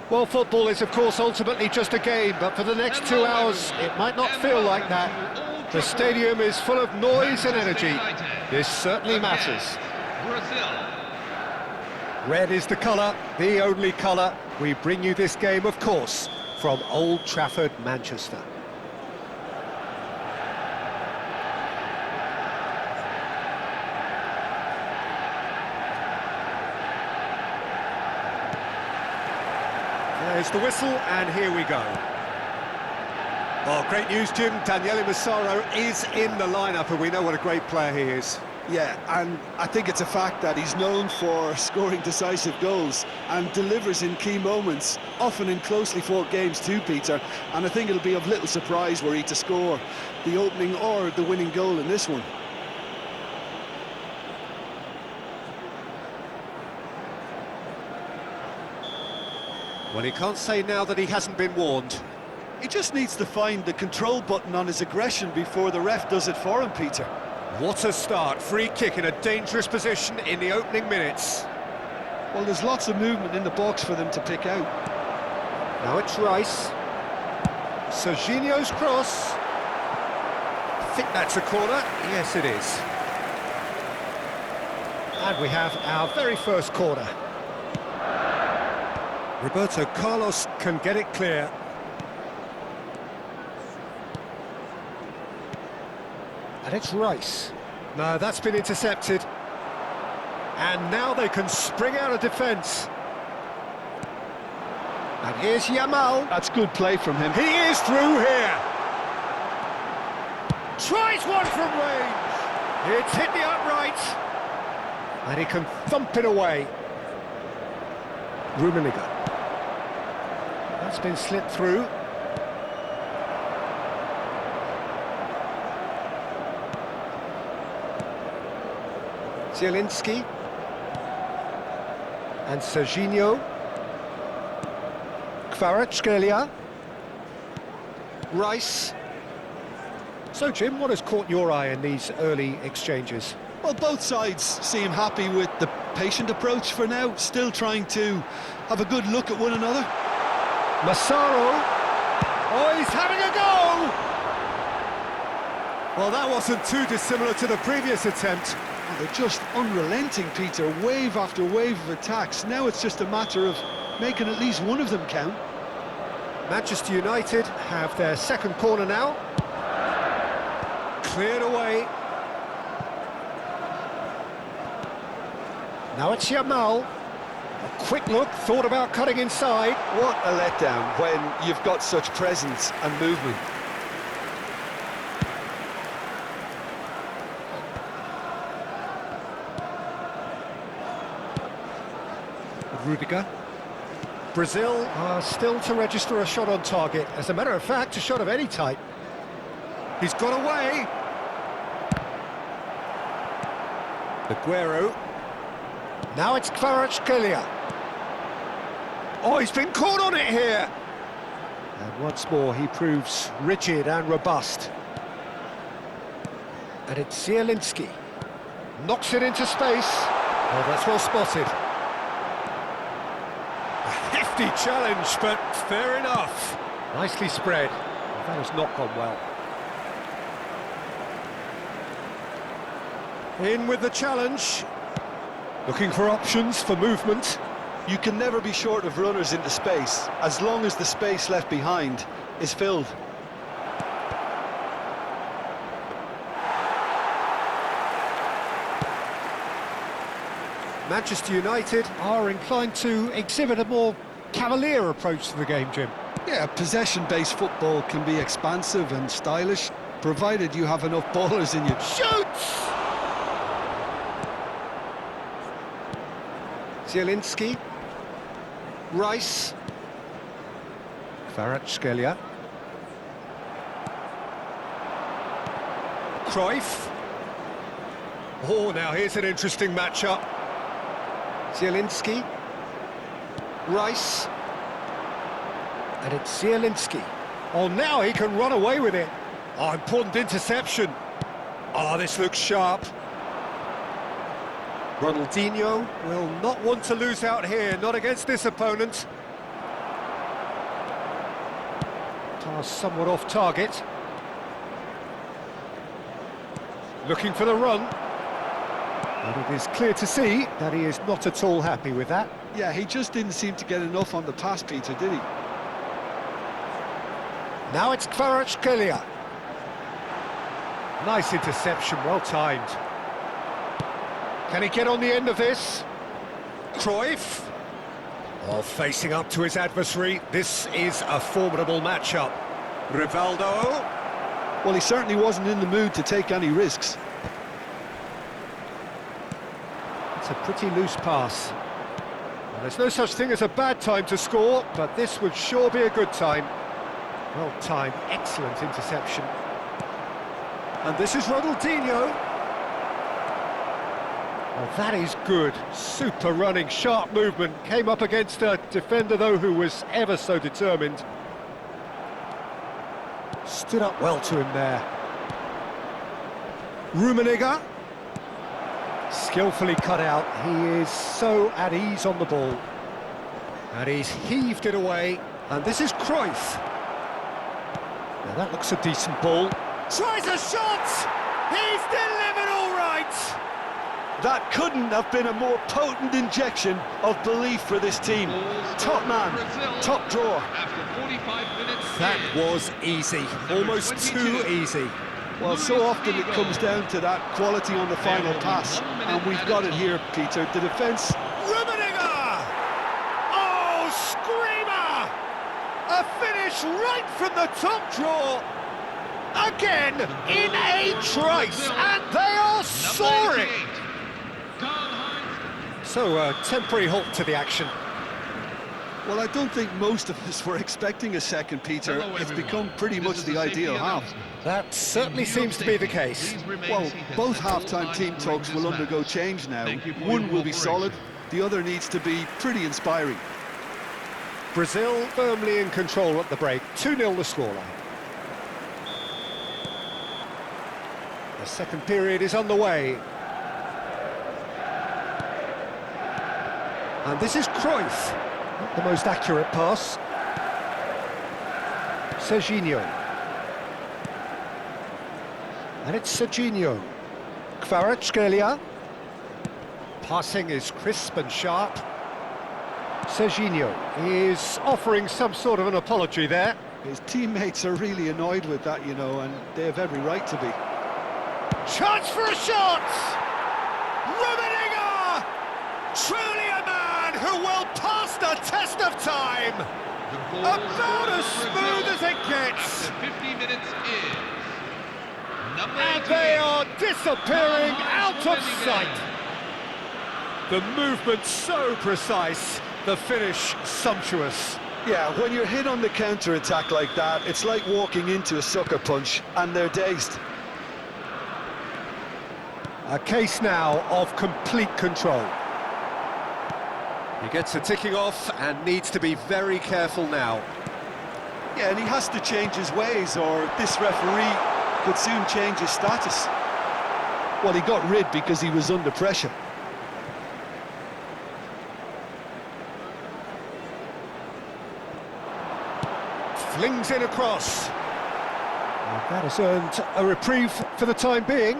Well, football is, of course, ultimately just a game, but for the next 2 hours, it might not feel like that. The stadium is full of noise and energy. This certainly matters. Red is the colour, the only colour. We bring you this game, of course, from Old Trafford, Manchester. There's the whistle, and here we go. Oh, great news, Jim. Daniele Massaro is in the lineup, and we know what a great player he is. Yeah, and I think it's a fact that he's known for scoring decisive goals and delivers in key moments, often in closely fought games too, Peter. And I think it'll be of little surprise were he to score the opening or the winning goal in this one. Well, he can't say now that he hasn't been warned. He just needs to find the control button on his aggression before the ref does it for him, Peter. What a start. Free kick in a dangerous position in the opening minutes. Well, there's lots of movement in the box for them to pick out. Now it's Rice. Serginho's cross. I think that's a corner. Yes, it is. And we have our very first corner. Roberto Carlos can get it clear. And it's Rice. No, that's been intercepted. And now they can spring out of defence. And here's Yamal. That's good play from him. He is through here. Tries one from range. It's hit the upright. And he can thump it away. Rummenigge. That's been slipped through. Zielinski. And Serginho. Kvaratskhelia. Rice. So, Jim, what has caught your eye in these early exchanges? Well, both sides seem happy with the patient approach for now, still trying to have a good look at one another. Massaro. Oh, he's having a go! Well, that wasn't too dissimilar to the previous attempt. Well, they're just unrelenting, Peter, wave after wave of attacks. Now it's just a matter of making at least one of them count. Manchester United have their second corner now. Cleared away. Now it's Yamal. A quick look, thought about cutting inside. What a letdown when you've got such presence and movement. Rudiger. Brazil are still to register a shot on target. As a matter of fact, a shot of any type. He's got away. Aguero. Now it's Kvaratskhelia. Oh, he's been caught on it here. And once more, he proves rigid and robust. And it's Zielinski. Knocks it into space. Oh, that's well spotted. A hefty challenge, but fair enough. Nicely spread. Well, that has not gone well. In with the challenge. Looking for options for movement. You can never be short of runners into space, as long as the space left behind is filled. Manchester United are inclined to exhibit a more cavalier approach to the game, Jim. Yeah, possession-based football can be expansive and stylish, provided you have enough ballers in you. Shoots! Zielinski. Rice. Kvaratskhelia. Cruyff. Oh, now here's an interesting matchup. Zielinski. Rice. And it's Zielinski. Oh, now he can run away with it. Oh, important interception. Oh, this looks sharp. Ronaldinho will not want to lose out here, not against this opponent. Pass somewhat off target. Looking for the run. And it is clear to see that he is not at all happy with that. Yeah, he just didn't seem to get enough on the pass, Peter, did he? Now it's Kvaratskhelia. Nice interception, well timed. Can he get on the end of this? Cruyff. Oh, facing up to his adversary. This is a formidable matchup. Rivaldo. Well, he certainly wasn't in the mood to take any risks. It's a pretty loose pass. Well, there's no such thing as a bad time to score, but this would sure be a good time. Well timed, excellent interception. And this is Ronaldinho. Well, that is good. Super running, sharp movement. Came up against a defender, though, who was ever so determined. Stood up well to him there. Rummenigge. Skillfully cut out. He is so at ease on the ball. And he's heaved it away. And this is Cruyff. Now that looks a decent ball. Tries a shot! He's delivered all right! That couldn't have been a more potent injection of belief for this team. Top man, top drawer. After 45 minutes, That was easy, almost too easy. Well, so often it comes down to that quality on the final pass, and we've got it here, Peter. The defence... Rummenigge! Oh, screamer! A finish right from the top drawer! Again, in a trice, and they are soaring! So, a temporary halt to the action. Well, I don't think most of us were expecting a second, Peter. It's become pretty much the ideal half. That certainly seems to be the case. Well, both half-time team talks will undergo change now. One will be solid, the other needs to be pretty inspiring. Brazil firmly in control at the break, 2-0 the scoreline. The second period is underway. And this is Cruyff. Not the most accurate pass. Serginho. And it's Serginho. Kvaratskhelia. Passing is crisp and sharp. Serginho is offering some sort of an apology there. His teammates are really annoyed with that, you know, and they have every right to be. Chance for a shot! Rummenigge! Truly a man who will pass the test of time! About as smooth as it gets! After 50 minutes is number And 88. they are disappearing out of sight! The movement so precise, the finish sumptuous. Yeah, when you're hit on the counter-attack like that, it's like walking into a sucker punch, and they're dazed. A case now of complete control. He gets the ticking off and needs to be very careful now. Yeah, and he has to change his ways, or this referee could soon change his status. Well, he got rid because he was under pressure. Flings in across. And that has earned a reprieve for the time being.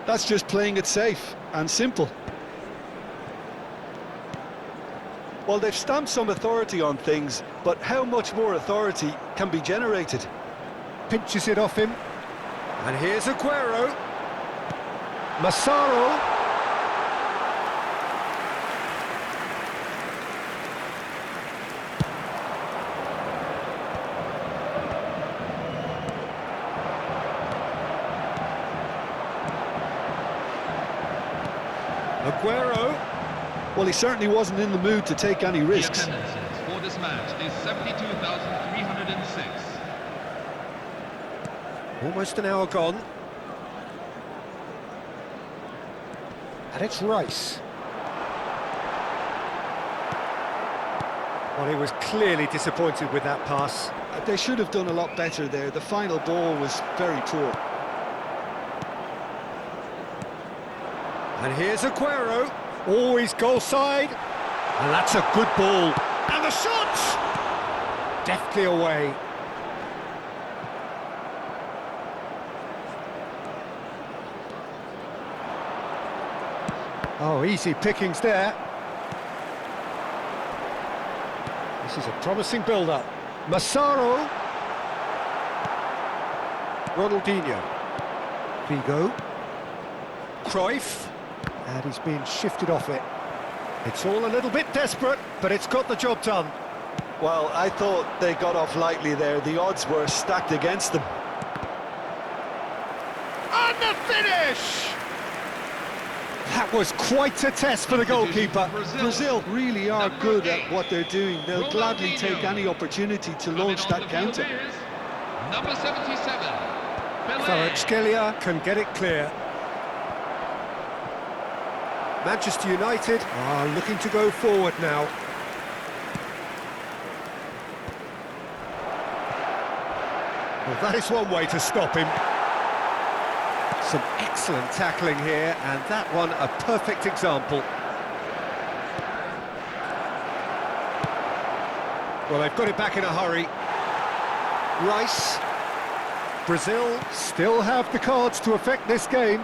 That's just playing it safe and simple. Well, they've stamped some authority on things, but how much more authority can be generated? Pinches it off him. And here's Aguero. Massaro. Aguero. Well, he certainly wasn't in the mood to take any The risks. attendances for this match is 72,306. Almost an hour gone. And it's Rice. Well, he was clearly disappointed with that pass. They should have done a lot better there. The final ball was very poor. And here's Aguero, always goal side, and that's a good ball. And the shot! Deftly away. Oh, easy pickings there. This is a promising build-up. Massaro. Ronaldinho. Figo. Cruyff. And he's been shifted off it. It's all a little bit desperate, but it's got the job done. Well, I thought they got off lightly there. The odds were stacked against them. And the finish! That was quite a test for the goalkeeper. Brazil really are good at what they're doing. They'll gladly take any opportunity to launch that counter. Number 77, Pelé. Kvaratskhelia can get it clear. Manchester United are looking to go forward now. Well, that is one way to stop him. Some excellent tackling here, and that one a perfect example. Well, they've got it back in a hurry. Rice. Brazil still have the cards to affect this game.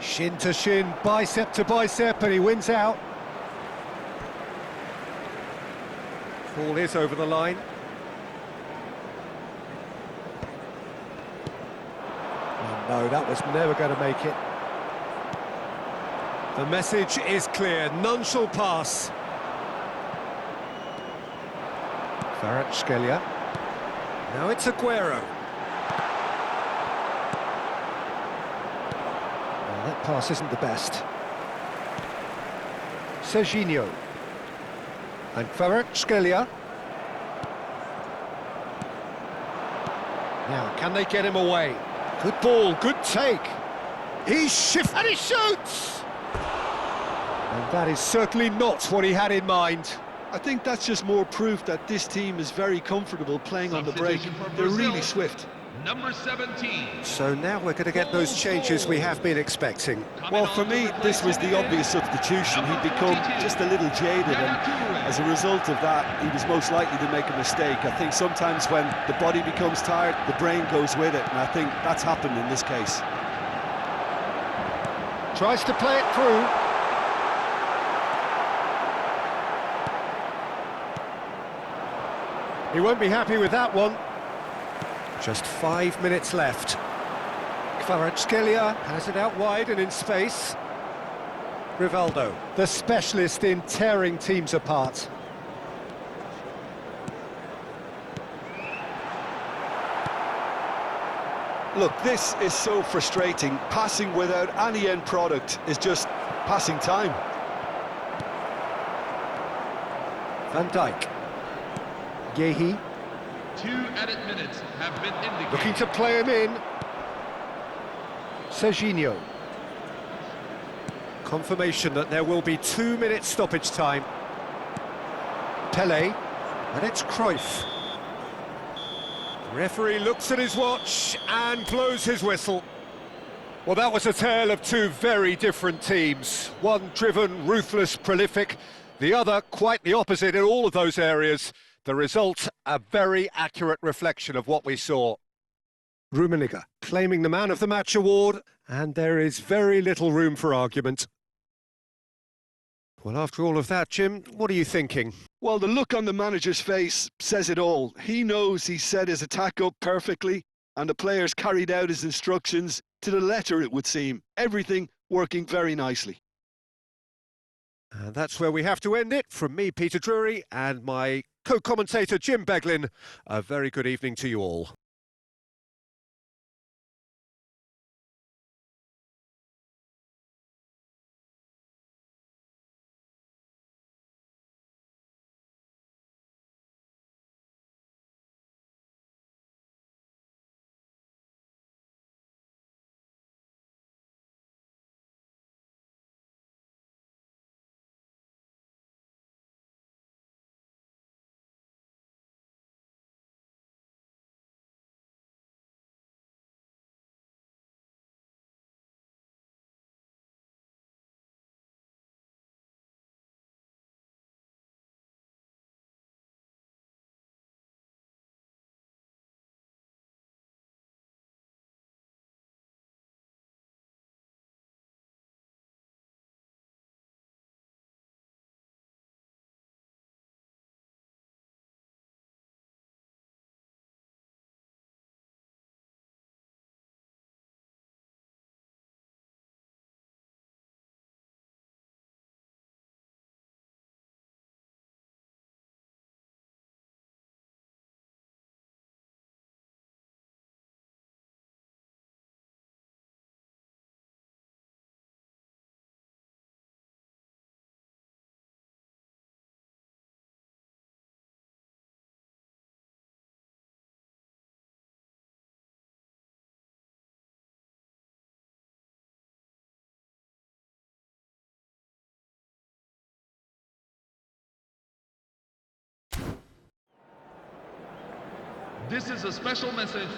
Shin to shin, bicep to bicep, and he wins out. Ball is over the line. Oh no, that was never going to make it. The message is clear, none shall pass. Kvaratskhelia. Now it's Aguero. That pass isn't the best. Serginho. And Kvaratskhelia. Now, can they get him away? Good ball, good take. He shifts and he shoots! And that is certainly not what he had in mind. I think that's just more proof that this team is very comfortable playing on the break. They're really swift. Number 17. So now we're going to get those changes we have been expecting. Well, for me, this was the obvious substitution. He'd become just a little jaded, and as a result of that, he was most likely to make a mistake. I think sometimes when the body becomes tired, the brain goes with it, and I think that's happened in this case. Tries to play it through. He won't be happy with that one. Just 5 minutes left. Kvaratskhelia has it out wide and in space. Rivaldo, the specialist in tearing teams apart. Look, this is so frustrating. Passing without any end product is just passing time. Van Dijk. Yehi. 2 added minutes have been indicated. Looking to play him in. Serginho. Confirmation that there will be 2 minutes stoppage time. Pelé. And it's Cruyff. The referee looks at his watch and blows his whistle. Well, that was a tale of two very different teams. One driven, ruthless, prolific. The other quite the opposite in all of those areas. The result, a very accurate reflection of what we saw. Rummenigge claiming the Man of the Match award, and there is very little room for argument. Well, after all of that, Jim, what are you thinking? Well, the look on the manager's face says it all. He knows he set his attack up perfectly, and the players carried out his instructions to the letter, it would seem. Everything working very nicely. And that's where we have to end it. From me, Peter Drury, and my co-commentator, Jim Beglin, a very good evening to you all. This is a special message for